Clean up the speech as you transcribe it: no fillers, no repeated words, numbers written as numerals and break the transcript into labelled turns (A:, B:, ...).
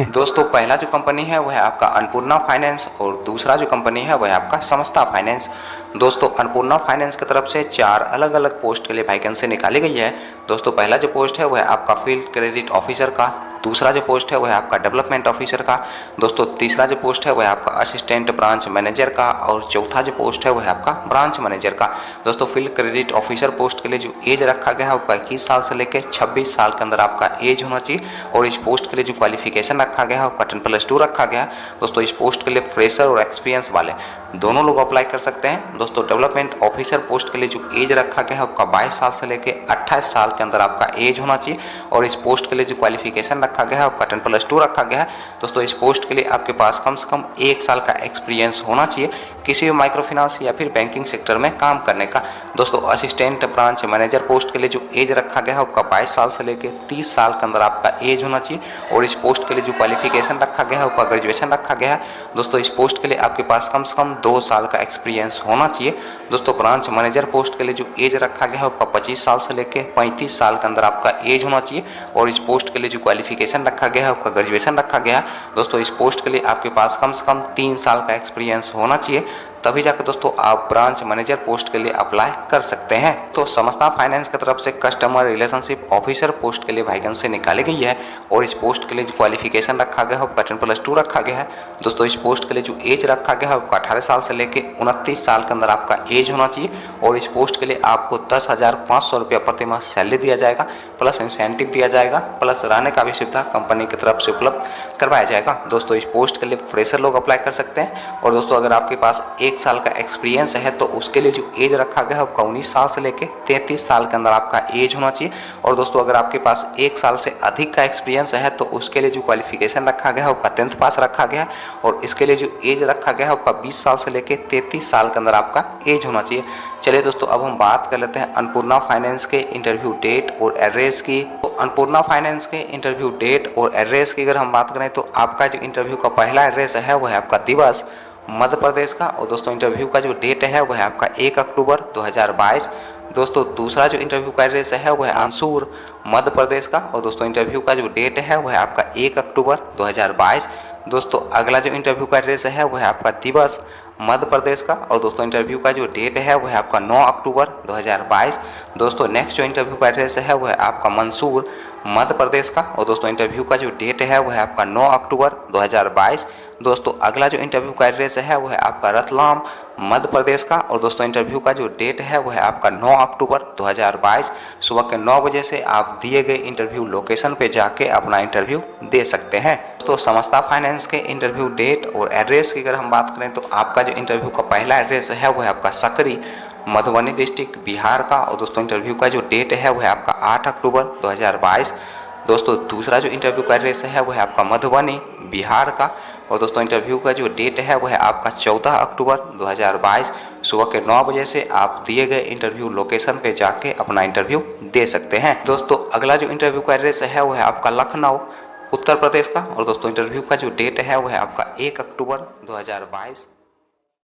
A: दोस्तों पहला जो कंपनी है वह है आपका अन्नपूर्णा फाइनेंस और दूसरा जो कंपनी है वह है आपका समस्ता फाइनेंस। दोस्तों अन्नपूर्णा फाइनेंस की तरफ से 4 अलग अलग पोस्ट के लिए वैकेंसी निकाली गई है। दोस्तों पहला जो पोस्ट है वह है आपका फील्ड क्रेडिट ऑफिसर का, दूसरा जो पोस्ट है वह है आपका डेवलपमेंट ऑफिसर का, दोस्तों तीसरा जो पोस्ट है वह है आपका असिस्टेंट ब्रांच मैनेजर का और चौथा जो पोस्ट है वह है आपका ब्रांच मैनेजर का। दोस्तों फील्ड क्रेडिट ऑफिसर पोस्ट के लिए जो एज रखा गया है आपका 21 साल से लेकर 26 साल के अंदर आपका एज होना चाहिए और इस पोस्ट के लिए जो क्वालिफिकेशन रखा गया है आपका 10+2 रखा गया है। दोस्तों इस पोस्ट के लिए फ्रेशर और एक्सपीरियंस वाले दोनों लोग अप्लाई कर सकते हैं। दोस्तों डेवलपमेंट ऑफिसर पोस्ट के लिए जो एज रखा गया है आपका 22 साल से लेकर 28 साल के अंदर आपका एज होना चाहिए और इस पोस्ट के लिए जो क्वालिफिकेशन रखा गया है आपका 10+2 रखा गया है। दोस्तों इस पोस्ट के लिए आपके पास कम से कम 1 साल का एक्सपीरियंस होना चाहिए किसी भी माइक्रो फाइनेंस या फिर बैंकिंग सेक्टर में काम करने का। दोस्तों असिस्टेंट ब्रांच मैनेजर पोस्ट के लिए जो एज रखा गया है आपका 22 साल से लेकर 30 साल के अंदर आपका एज होना चाहिए और इस पोस्ट के लिए जो क्वालिफिकेशन रखा गया है आपका ग्रेजुएशन रखा गया है। दोस्तों इस पोस्ट के लिए आपके पास कम से कम 2 साल का एक्सपीरियंस होना चाहिए। दोस्तों ब्रांच मैनेजर पोस्ट के लिए जो एज रखा गया है आपका 25 साल से लेकर 35 साल के अंदर आपका एज होना चाहिए और इस पोस्ट के लिए जो क्वालिफिकेशन रखा गया है आपका ग्रेजुएशन रखा गया है। दोस्तों इस पोस्ट के लिए आपके पास कम से कम 3 साल का एक्सपीरियंस होना चाहिए, तभी जाकर दोस्तों आप ब्रांच मैनेजर पोस्ट के लिए अप्लाई कर सकते हैं। तो समस्ता फाइनेंस की तरफ से कस्टमर रिलेशनशिप ऑफिसर पोस्ट के लिए वैकेंसी निकाली गई है और इस पोस्ट के लिए जो क्वालिफिकेशन रखा गया है आपका 10+2 रखा गया है। दोस्तों इस पोस्ट के लिए जो एज रखा गया है आपका 18 साल से लेकर 29 साल के अंदर आपका एज होना चाहिए और इस पोस्ट के लिए आपको 10,500 रुपया प्रति माह सैलरी दिया जाएगा, प्लस इंसेंटिव दिया जाएगा, प्लस रहने का भी सुविधा कंपनी की तरफ से उपलब्ध करवाया जाएगा। दोस्तों इस पोस्ट के लिए फ्रेशर लोग अप्लाई कर सकते हैं और दोस्तों अगर आपके पास 1 साल का एक्सपीरियंस है तो उसके लिए जो एज रखा गया है आपका 19 साल से लेकर 33 साल के अंदर आपका एज होना चाहिए और दोस्तों अगर आपके पास 1 साल से अधिक का एक्सपीरियंस है तो उसके लिए जो क्वालिफिकेशन रखा गया है आपका 10th पास रखा गया है और इसके लिए जो एज रखा गया है आपका 20 साल से लेकर 33 साल के अंदर आपका एज होना चाहिए। चलिए दोस्तों अब हम बात कर लेते हैं अन्नपूर्णा फाइनेंस के इंटरव्यू डेट और एड्रेस की। तो अन्नपूर्णा फाइनेंस के इंटरव्यू डेट और एड्रेस की अगर हम बात करें तो आपका जो इंटरव्यू का पहला एड्रेस है वह है आपका दिवस मध्य प्रदेश का और दोस्तों इंटरव्यू का जो डेट है वह है आपका 1 अक्टूबर 2022। दोस्तों दूसरा जो इंटरव्यू का एड्रेस है वह है आंसूर मध्य प्रदेश का और दोस्तों इंटरव्यू का जो डेट है वह है आपका 1 अक्टूबर 2022। दोस्तों अगला जो इंटरव्यू का एड्रेस है वह है आपका दिवस मध्य प्रदेश का और दोस्तों इंटरव्यू का जो डेट है वह है आपका 9 अक्टूबर 2022। दोस्तों नेक्स्ट जो इंटरव्यू का एड्रेस है वह है आपका मंसूर मध्य प्रदेश का और दोस्तों इंटरव्यू का जो डेट है वह है आपका 9 अक्टूबर 2022। दोस्तों अगला जो इंटरव्यू का एड्रेस है वह है आपका रतलाम मध्य प्रदेश का और दोस्तों इंटरव्यू का जो डेट है वह है आपका 9 अक्टूबर 2022। सुबह के 9 बजे से आप दिए गए इंटरव्यू लोकेशन पे जाके अपना इंटरव्यू दे सकते हैं। तो समस्ता फाइनेंस के इंटरव्यू डेट और एड्रेस की अगर हम बात करें तो आपका जो इंटरव्यू का पहला एड्रेस है वह है आपका सकरी मधुबनी डिस्ट्रिक्ट बिहार का और दोस्तों इंटरव्यू का जो डेट है वह है आपका 8 अक्टूबर 2022। दोस्तों दूसरा जो इंटरव्यू का एड्रेस है वह है आपका मधुबनी बिहार का और दोस्तों इंटरव्यू का जो डेट है वह है आपका 14 अक्टूबर 2022। सुबह के 9 बजे से आप दिए गए इंटरव्यू लोकेशन पे जाके अपना इंटरव्यू दे सकते हैं। दोस्तों अगला जो इंटरव्यू का एड्रेस है वह है आपका लखनऊ उत्तर प्रदेश का और दोस्तों इंटरव्यू का जो डेट है वह है आपका 1 अक्टूबर 2022।